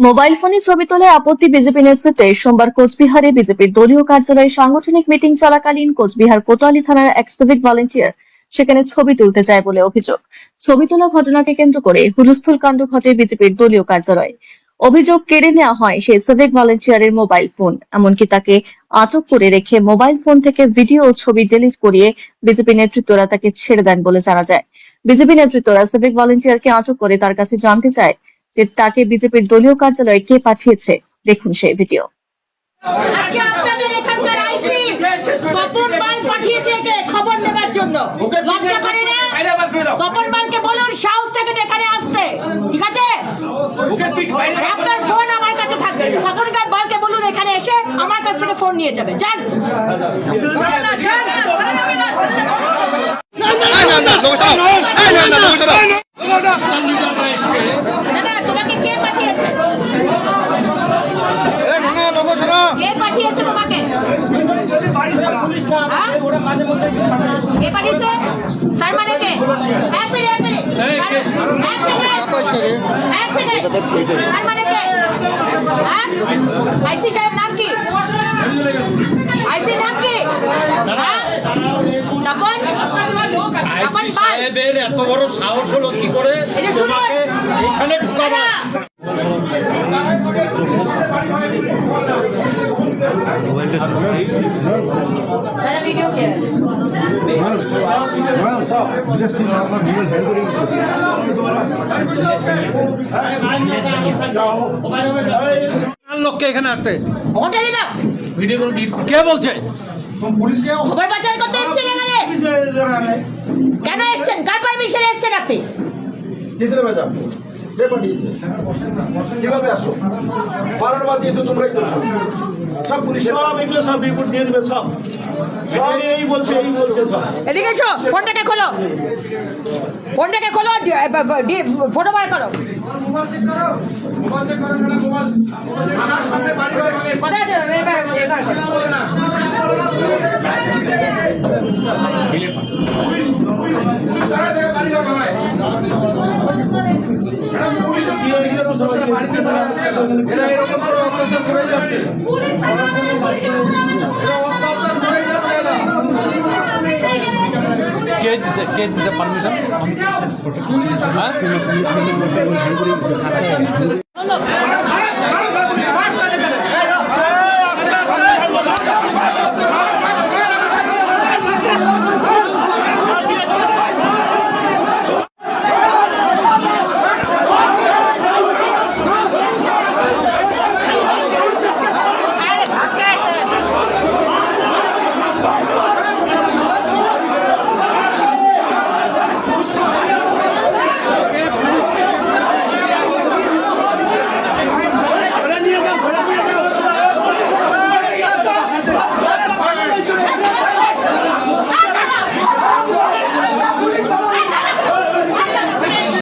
Mobile ফোনে ছবি তোলায় আপত্তি বিজেপি নেতৃত্বে সোমবার কোচবিহারে বিজেপির দলীয় কার্যালয়ে সাংগঠনিক মিটিং চলাকালীন কোচবিহার কোতোয়ালি থানার এক সিভিক ভলেন্টিয়ার সেখানে ছবি তুলতে যায় বলে অভিযোগ। ছবি তোলা ঘটনাকে কেন্দ্র করে হুলস্থুল কাণ্ড ঘটে বিজেপির দলীয় কার্যালয়ে। অভিযোগ, কেড়ে নেওয়া হয় সেই সিভিক ভলেন্টিয়ারের মোবাইল ফোন, এমনকি তাকে আটক করে রেখে মোবাইল ফোন থেকে ভিডিও ও ছবি ডিলিট করিয়ে বিজেপি নেতৃত্বরা তাকে ছেড়ে দেন বলে জানা যায়। বিজেপি নেতৃত্বরা সিভিক ভলেন্টিয়ারকে আটক করে তার কাছে জানতে চায় যে তাকে বিজেপির দলীয় কার্যালয়ে কে পাঠিয়েছে। দেখুন সেই ভিডিও। আজকে আপনাদের এখানকার আইসি তপন বাল পাঠিয়েছে একে খবর নেবার জন্য। লজ্জা করে না? তপন বালকে বলুন সাহস থেকে এখানে আসতে, ঠিক আছে? আর আপনার ফোন আমার কাছে থাকবে। তপনকার বালকে বলুন এখানে এসে আমার কাছ থেকে ফোন নিয়ে যাবে। যান। তোমাকে কে পাঠিয়েছে? কে পাঠিয়েছে তোমাকে? কে পাঠিয়েছে? স্যার মানে কে? এক মিনিট স্যার মানে কে? আইসি সাহেব নাম কি? আইসি নাম কি? তপন সাহেবের এত বড় সাহস হলো কি করে তোমাকে এখানে ঢুকাবা? লোককে এখানে আসতে কে বলছে? খবর পাচার করতে এসেছেন এখানে? কেন এসেছেন? কার পারমিশনে এসেছেন আপনি? কিভাবে আসো? বারোটা বাদ দিয়ে তো তোমরাই তো সব পুলিশ সব এগুলো সব রিপোর্ট দিয়ে দেবে, সব সব এই বলছে সব। এদিকে এসো, ফোনটাকে খোলো, ফোনটাকে খোলো, ফটো বার করো। কোথায় কে দিছে পারমিশন?